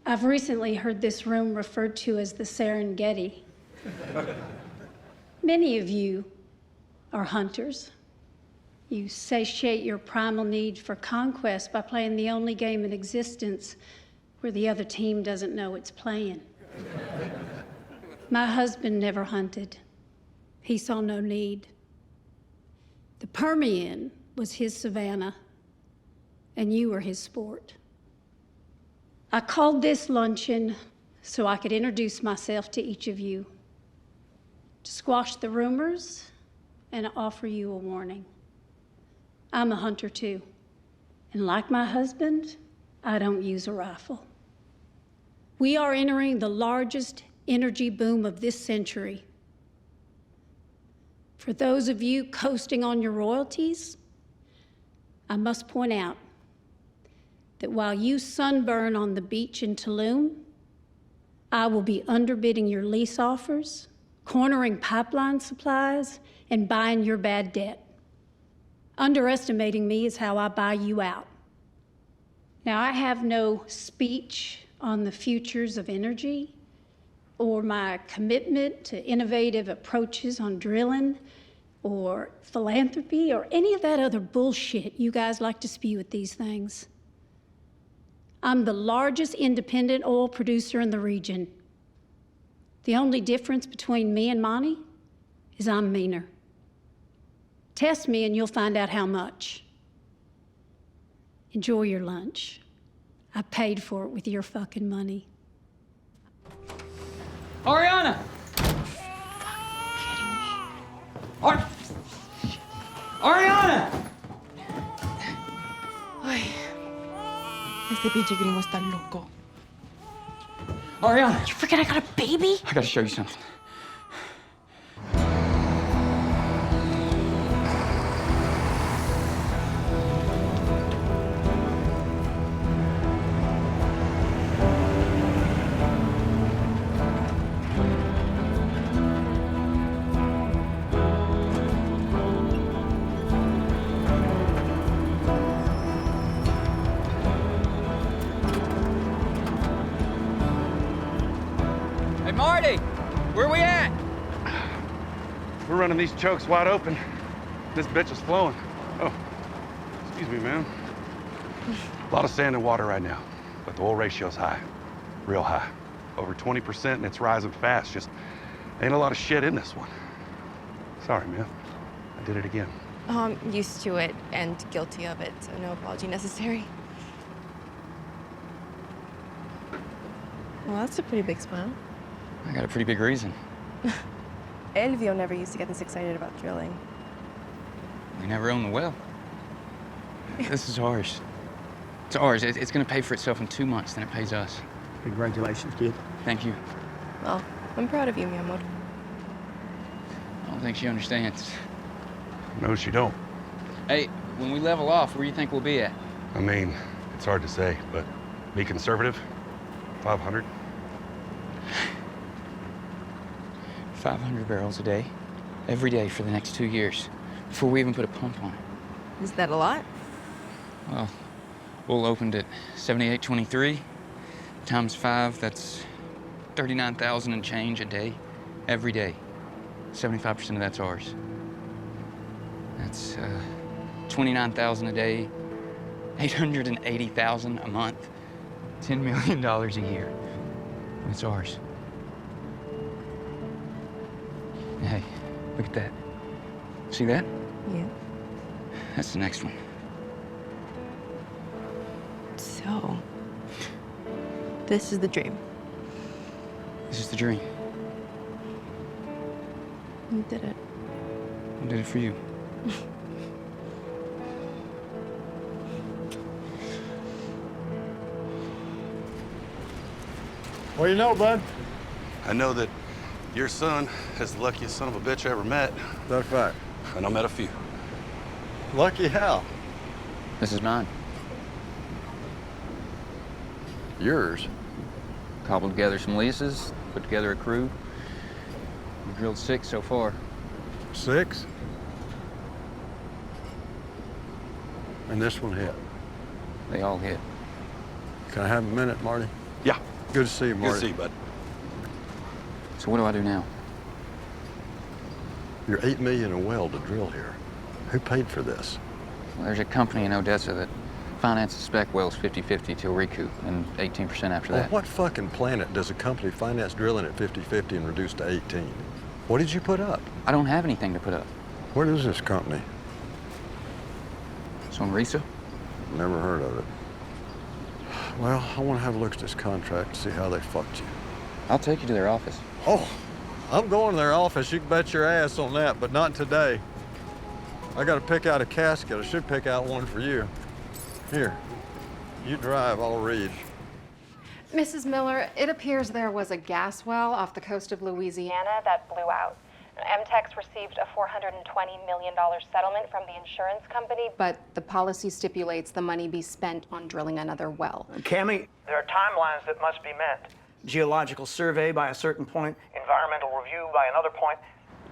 I've recently heard this room referred to as the Serengeti. Many of you are hunters. You satiate your primal need for conquest by playing the only game in existence where the other team doesn't know it's playing. My husband never hunted. He saw no need. The Permian was his savanna, and you were his sport. I called this luncheon so I could introduce myself to each of you, to squash the rumors and offer you a warning. I'm a hunter too, and like my husband, I don't use a rifle. We are entering the largest energy boom of this century. For those of you coasting on your royalties, I must point out that while you sunburn on the beach in Tulum, I will be underbidding your lease offers, cornering pipeline supplies, and buying your bad debt. Underestimating me is how I buy you out. Now, I have no speech on the futures of energy or my commitment to innovative approaches on drilling or philanthropy or any of that other bullshit you guys like to spew at these things. I'm the largest independent oil producer in the region. The only difference between me and Monty is I'm meaner. Test me and you'll find out how much. Enjoy your lunch. I paid for it with your fucking money. Ariana! Ariana! Ay, ese pinche gringo está loco. Ariana! You forget I got a baby? I gotta show you something. Hey, Marty! Where we at? We're running these chokes wide open. This bitch is flowing. Oh, excuse me, man. A lot of sand and water right now, but the oil ratio's high, real high. Over 20%, and it's rising fast. Just ain't a lot of shit in this one. Sorry, man. I did it again. I'm used to it and guilty of it, so no apology necessary. Well, that's a pretty big smile. I got a pretty big reason. Elvio never used to get this excited about drilling. We never owned the well. This is ours. It's ours. It's gonna pay for itself in 2 months, then it pays us. Congratulations, kid. Thank you. Well, I'm proud of you, mi amor. I don't think she understands. No, she don't. Hey, when we level off, where do you think we'll be at? I mean, it's hard to say, but be conservative. 500. 500 barrels a day, every day for the next 2 years, before we even put a pump on it. Is that a lot? Well, we'll opened at 78.23 times 5. That's 39,000 and change a day, every day. 75% of that's ours. That's 29,000 a day, 880,000 a month, $10 million a year. It's ours. Hey, look at that. See that? Yeah. That's the next one. So, this is the dream. This is the dream. You did it. I did it for you. What do you know, bud? I know that your son is the luckiest son of a bitch I ever met, That a fact. and I met a few. Lucky how? This is mine. Yours. Cobbled together some leases, put together a crew. We've drilled 6 so far. 6? And this one hit. They all hit. Can I have a minute, Marty? Yeah, Good to see you, Marty. Good to see you, bud. So what do I do now? You're $8 million a well to drill here. Who paid for this? Well, there's a company in Odessa that finances spec wells 50-50 till recoup and 18% after On that. what fucking planet does a company finance drilling at 50-50 and reduce to 18? What did you put up? I don't have anything to put up. What is this company? So in Risa? Never heard of it. Well, I want to have a look at this contract to see how they fucked you. I'll take you to their office. Oh, I'm going to their office. You can bet your ass on that, but not today. I got to pick out a casket. I should pick out one for you. Here, you drive, I'll read. Mrs. Miller, it appears there was a gas well off the coast of Louisiana that blew out. MTEX received a $420 million settlement from the insurance company, but the policy stipulates the money be spent on drilling another well. Cammie, there are timelines that must be met. Geological survey by a certain point, environmental review by another point.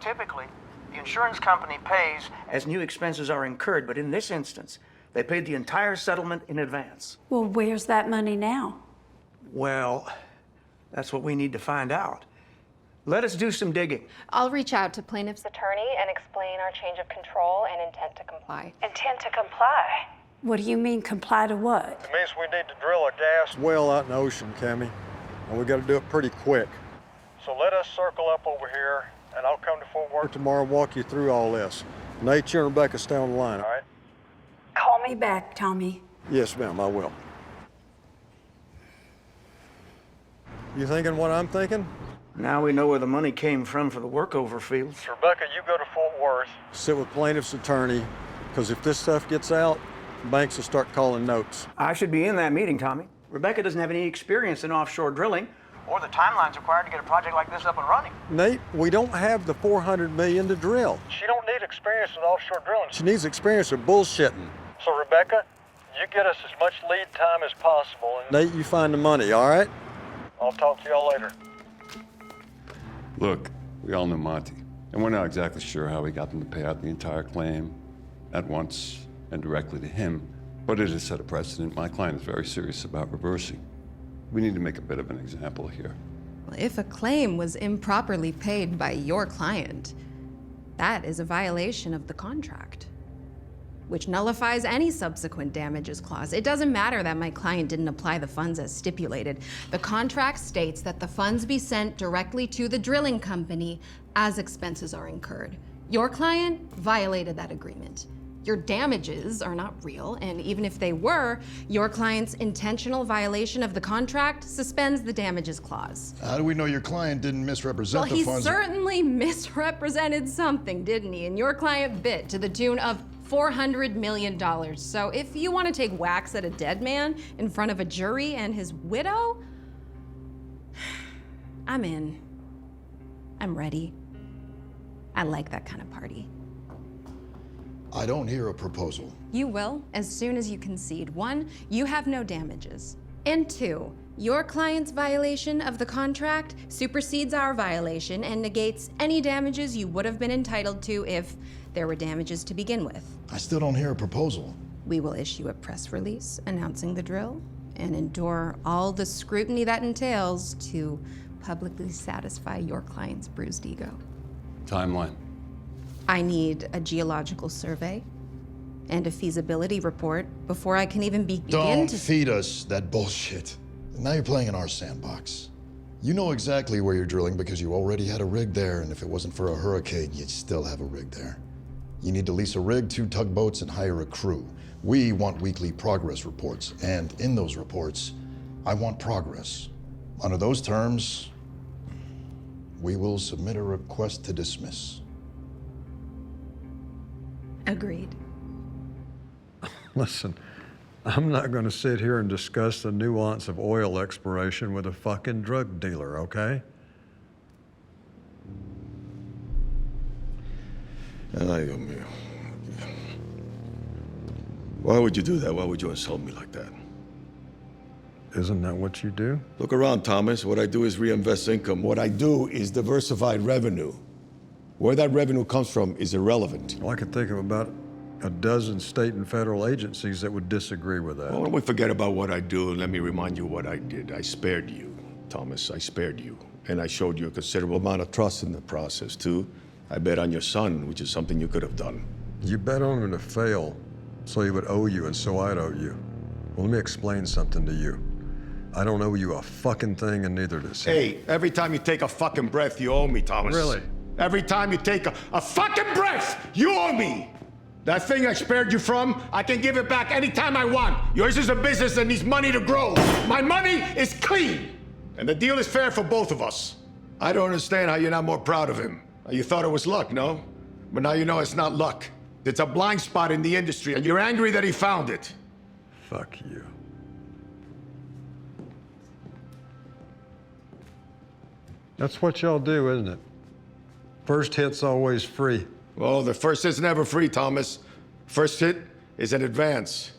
Typically, the insurance company pays as new expenses are incurred, but in this instance, they paid the entire settlement in advance. Well, where's that money now? Well, that's what we need to find out. Let us do some digging. I'll reach out to plaintiff's attorney and explain our change of control and intent to comply. Intent to comply? What do you mean, comply to what? It means we need to drill a gas well out in the ocean, Cammie. And we got to do it pretty quick. So let us circle up over here, and I'll come to Fort Worth tomorrow and walk you through all this. Nate, you and Rebecca stay on the line, all right? Call Be me. back, Tommy. Yes, ma'am, I will. You thinking what I'm thinking? Now we know where the money came from for the workover fields. Rebecca, you go to Fort Worth. Sit with plaintiff's attorney, because if this stuff gets out, banks will start calling notes. I should be in that meeting, Tommy. Rebecca doesn't have any experience in offshore drilling or the timelines required to get a project like this up and running. Nate, we don't have the $400 million to drill. She don't need experience with offshore drilling. She needs experience with bullshitting. So, Rebecca, you get us as much lead time as possible. And Nate, you find the money, all right? I'll talk to y'all later. Look, we all know Monty, and we're not exactly sure how we got them to pay out the entire claim at once and directly to him, but it has set a precedent my client is very serious about reversing. We need to make a bit of an example here. If a claim was improperly paid by your client, that is a violation of the contract, which nullifies any subsequent damages clause. It doesn't matter that my client didn't apply the funds as stipulated. The contract states that the funds be sent directly to the drilling company as expenses are incurred. Your client violated that agreement. Your damages are not real, and even if they were, your client's intentional violation of the contract suspends the damages clause. How do we know your client didn't misrepresent the Well, funds? he certainly misrepresented something, didn't he? And your client bit to the tune of $400 million. So if you want to take whacks at a dead man in front of a jury and his widow, I'm in. I'm ready. I like that kind of party. I don't hear a proposal. You will, as soon as you concede. 1, you have no damages. And 2, your client's violation of the contract supersedes our violation and negates any damages you would have been entitled to if there were damages to begin with. I still don't hear a proposal. We will issue a press release announcing the drill and endure all the scrutiny that entails to publicly satisfy your client's bruised ego. Timeline. I need a geological survey and a feasibility report before I can even begin Don't to feed us that bullshit. Now you're playing in our sandbox. You know exactly where you're drilling because you already had a rig there, and if it wasn't for a hurricane, you'd still have a rig there. You need to lease a rig, 2 tugboats, and hire a crew. We want weekly progress reports, and in those reports, I want progress. Under those terms, we will submit a request to dismiss. Agreed. Listen, I'm not going to sit here and discuss the nuance of oil exploration with a fucking drug dealer, okay? Ay, Dios mío. Why would you do that? Why would you insult me like that? Isn't that what you do? Look around, Thomas. What I do is reinvest income. What I do is diversified revenue. Where that revenue comes from is irrelevant. Well, I could think of about a dozen state and federal agencies that would disagree with that. Well, why don't we forget about what I do and let me remind you what I did. I spared you. Thomas. I spared you, and I showed you a considerable amount of trust in the process, too. I bet on your son, which is something you could have done. You bet on him to fail, so he would owe you, and so I'd owe you. Well, let me explain something to you. I don't owe you a fucking thing, and neither does he. Hey, every time you take a fucking breath, you owe me, Thomas. Really? Every time you take a fucking breath, you owe me! That thing I spared you from, I can give it back anytime I want. Yours is a business that needs money to grow. My money is clean, and the deal is fair for both of us. I don't understand how you're not more proud of him. You thought it was luck, no? But now you know it's not luck. It's a blind spot in the industry, and you're angry that he found it. Fuck you. That's what y'all do, isn't it? First hit's always free. Well, the first hit's never free, Thomas. First hit is an advance.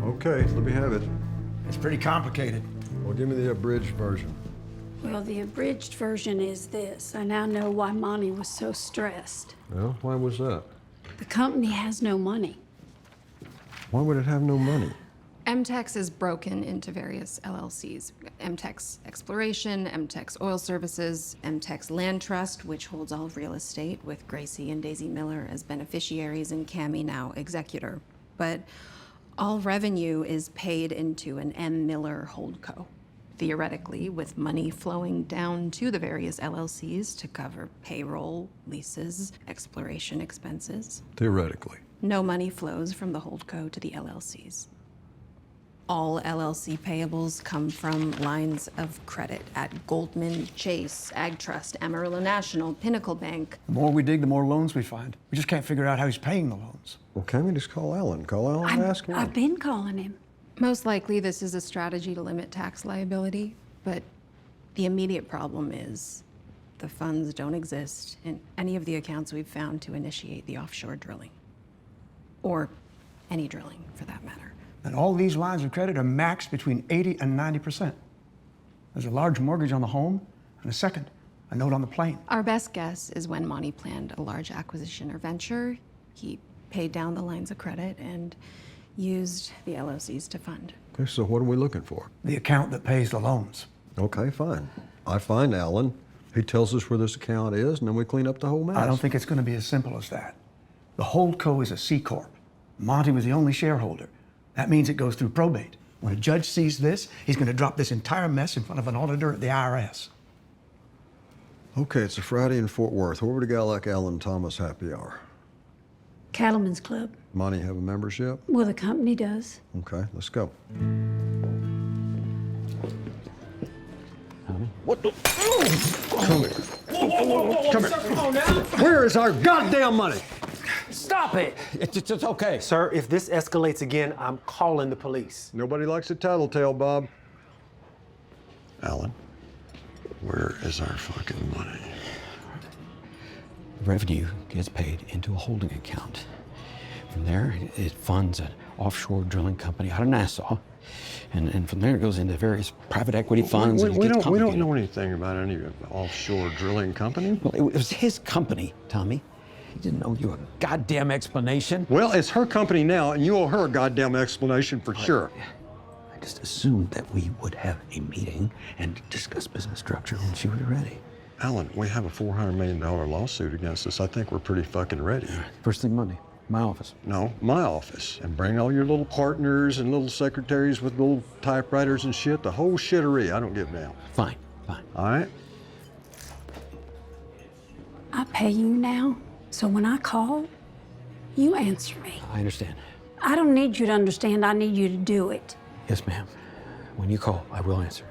Okay, let me have it. It's pretty complicated. Well, give me the abridged version. Well, the abridged version is this. I now know why Monty was so stressed. Well, why was that? The company has no money. Why would it have no money? MTEX is broken into various LLCs. MTEX Exploration, MTEX Oil Services, MTEX Land Trust, which holds all real estate, with Gracie and Daisy Miller as beneficiaries and Cammie now executor. But all revenue is paid into an M. Miller holdco, theoretically with money flowing down to the various LLCs to cover payroll, leases, exploration expenses. Theoretically. No money flows from the holdco to the LLCs. All LLC payables come from lines of credit at Goldman, Chase, Ag Trust, Amarillo National, Pinnacle Bank. The more we dig, the more loans we find. We just can't figure out how he's paying the loans. Well, can't we just call Alan? Call Alan and ask him. I've been calling him. Most likely, this is a strategy to limit tax liability, but the immediate problem is the funds don't exist in any of the accounts we've found to initiate the offshore drilling. Or any drilling, for that matter. And all these lines of credit are maxed between 80 and 90%. There's a large mortgage on the home, and a note on the plane. Our best guess is when Monty planned a large acquisition or venture, he paid down the lines of credit and used the LOCs to fund. Okay, so what are we looking for? The account that pays the loans. Okay, fine. I find Alan. He tells us where this account is, and then we clean up the whole mess. I don't think it's going to be as simple as that. The holdco is a C Corp. Monty was the only shareholder. That means it goes through probate. When a judge sees this, he's going to drop this entire mess in front of an auditor at the IRS. Okay, it's a Friday in Fort Worth. Where would a guy like Alan Thomas happy hour? Cattleman's Club. Monty have a membership? Well, the company does. Okay, let's go. What the? Come here. Come here. Where is our goddamn money? Stop it! It's okay. Sir, if this escalates again, I'm calling the police. Nobody likes a tattletale, Bob. Alan, where is our fucking money? Revenue gets paid into a holding account. From there, it funds an offshore drilling company out of Nassau. And from there, it goes into various private equity funds. We don't know anything about any offshore drilling company. Well, it was his company, Tommy. He didn't owe you a goddamn explanation. Well, it's her company now, and you owe her a goddamn explanation for sure. I just assumed that we would have a meeting and discuss business structure when she was ready. Alan, we have a $400 million lawsuit against us. I think we're pretty fucking ready. First thing Monday, my office. No, my office. And bring all your little partners and little secretaries with little typewriters and shit. The whole shittery. I don't give a damn. Fine. All right? I pay you now, so when I call, you answer me. I understand. I don't need you to understand. I need you to do it. Yes, ma'am. When you call, I will answer.